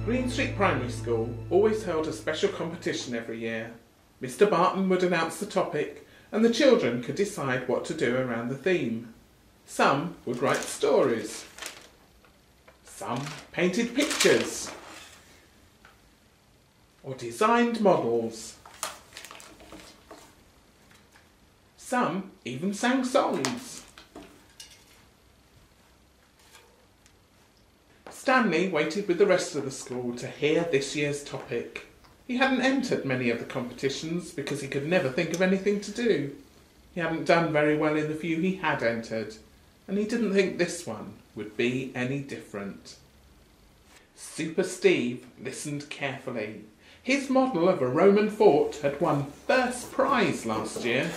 Green Street Primary School always held a special competition every year. Mr. Barton would announce the topic and the children could decide what to do around the theme. Some would write stories. Some painted pictures or designed models. Some even sang songs. Stanley waited with the rest of the school to hear this year's topic. He hadn't entered many of the competitions because he could never think of anything to do. He hadn't done very well in the few he had entered, and he didn't think this one would be any different. Super Steve listened carefully. His model of a Roman fort had won first prize last year.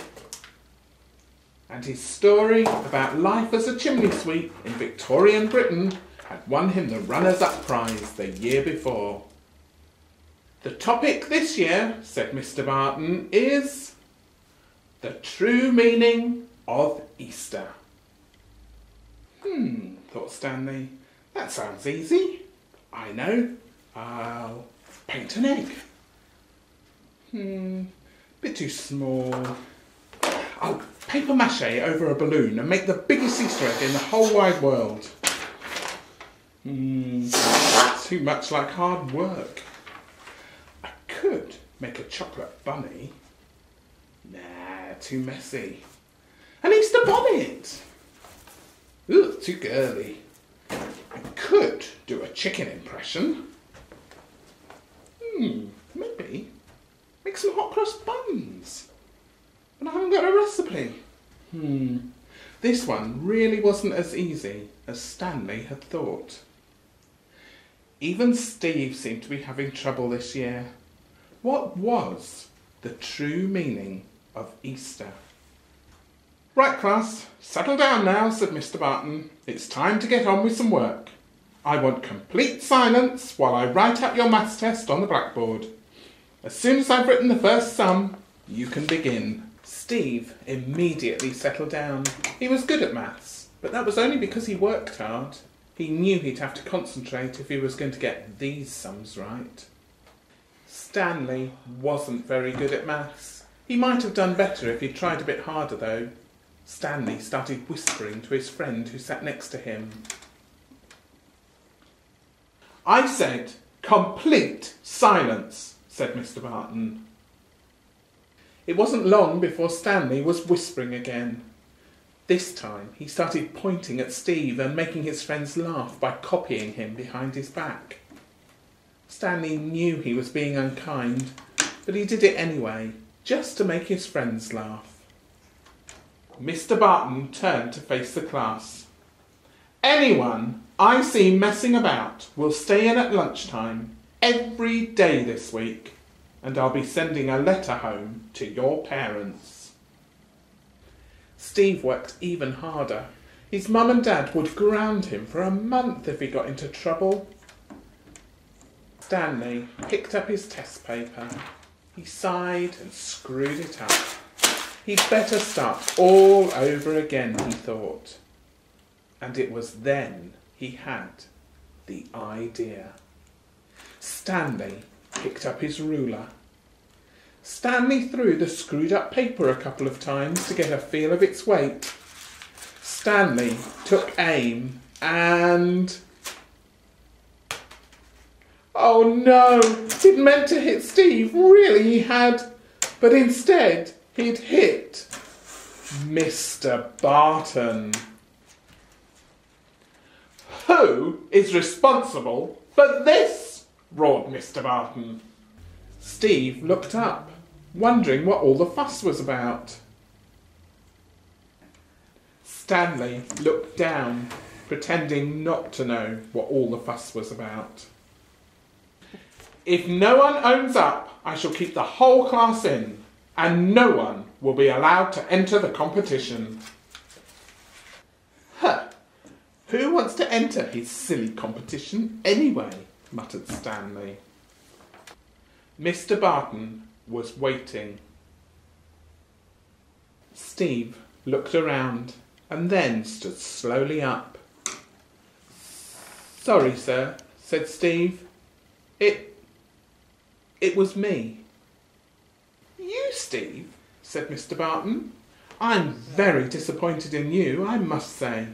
And his story about life as a chimney sweep in Victorian Britain had won him the runners-up prize the year before. The topic this year, said Mr. Barton, is the true meaning of Easter. Thought Stanley. That sounds easy. I know. I'll paint an egg. Bit too small. I'll paper mache over a balloon and make the biggest Easter egg in the whole wide world. Too much like hard work. I could make a chocolate bunny. Nah, too messy. An Easter bonnet. Ugh, too girly. I could do a chicken impression. Maybe make some hot cross buns. But I haven't got a recipe. This one really wasn't as easy as Stanley had thought. Even Steve seemed to be having trouble this year. What was the true meaning of Easter? Right, class, settle down now, said Mr. Barton. It's time to get on with some work. I want complete silence while I write out your maths test on the blackboard. As soon as I've written the first sum, you can begin. Steve immediately settled down. He was good at maths, but that was only because he worked hard. He knew he'd have to concentrate if he was going to get these sums right. Stanley wasn't very good at maths. He might have done better if he'd tried a bit harder, though. Stanley started whispering to his friend who sat next to him. I said, complete silence, said Mr. Barton. It wasn't long before Stanley was whispering again. This time he started pointing at Steve and making his friends laugh by copying him behind his back. Stanley knew he was being unkind, but he did it anyway, just to make his friends laugh. Mr. Barton turned to face the class. Anyone I see messing about will stay in at lunchtime every day this week, and I'll be sending a letter home to your parents. Steve worked even harder. His mum and dad would ground him for a month if he got into trouble. Stanley picked up his test paper. He sighed and screwed it up. He'd better start all over again, he thought. And it was then he had the idea. Stanley picked up his ruler. Stanley threw the screwed up paper a couple of times to get a feel of its weight. Stanley took aim and... Oh no! He'd meant to hit Steve, really he had. But instead, he'd hit Mr. Barton. Who is responsible for this? Roared Mr. Barton. Steve looked up, wondering what all the fuss was about. Stanley looked down, pretending not to know what all the fuss was about. If no one owns up, I shall keep the whole class in, and no one will be allowed to enter the competition. Who wants to enter his silly competition anyway? Muttered Stanley. Mr. Barton was waiting. Steve looked around and then stood slowly up. Sorry, sir, said Steve. It was me. You, Steve? Said Mr. Barton. I'm very disappointed in you, I must say.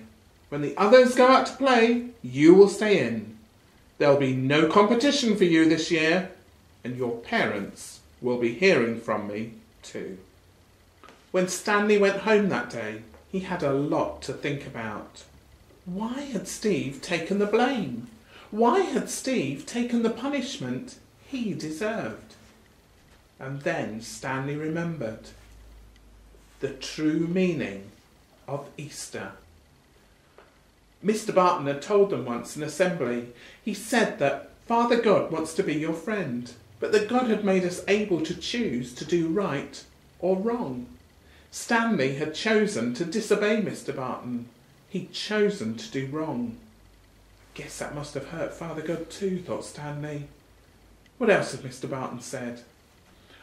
When the others go out to play, you will stay in. There'll be no competition for you this year, and your parents will be hearing from me too. When Stanley went home that day, he had a lot to think about. Why had Steve taken the blame? Why had Steve taken the punishment he deserved? And then Stanley remembered the true meaning of Easter. Mr. Barton had told them once in assembly. He said that Father God wants to be your friend, but that God had made us able to choose to do right or wrong. Stanley had chosen to disobey Mr. Barton. He'd chosen to do wrong. Guess that must have hurt Father God too, thought Stanley. What else had Mr. Barton said?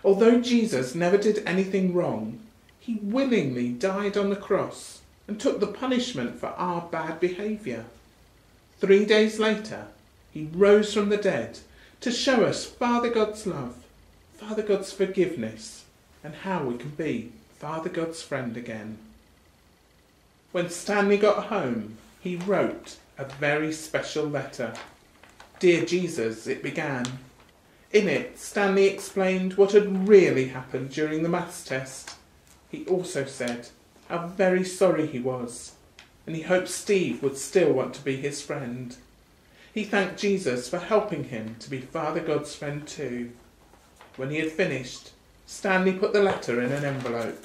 Although Jesus never did anything wrong, he willingly died on the cross and took the punishment for our bad behaviour. 3 days later, he rose from the dead to show us Father God's love, Father God's forgiveness, and how we can be Father God's friend again. When Stanley got home, he wrote a very special letter. Dear Jesus, it began. In it, Stanley explained what had really happened during the maths test. He also said how very sorry he was, and he hoped Steve would still want to be his friend. He thanked Jesus for helping him to be Father God's friend too. When he had finished, Stanley put the letter in an envelope.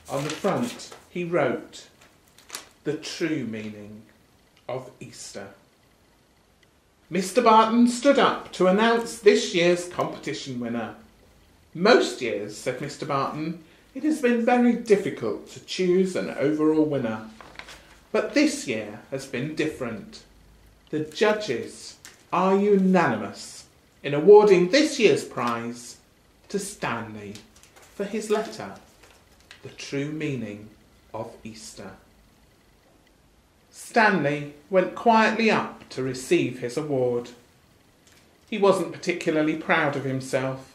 On the front, he wrote, "The true meaning of Easter." Mr. Barton stood up to announce this year's competition winner. Most years, said Mr. Barton, it has been very difficult to choose an overall winner. But this year has been different. The judges are unanimous in awarding this year's prize to Stanley for his letter, The True Meaning of Easter. Stanley went quietly up to receive his award. He wasn't particularly proud of himself,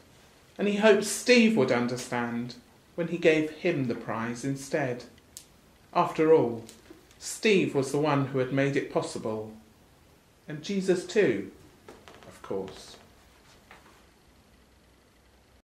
and he hoped Steve would understand when he gave him the prize instead. After all, Steve was the one who had made it possible, and Jesus too, of course.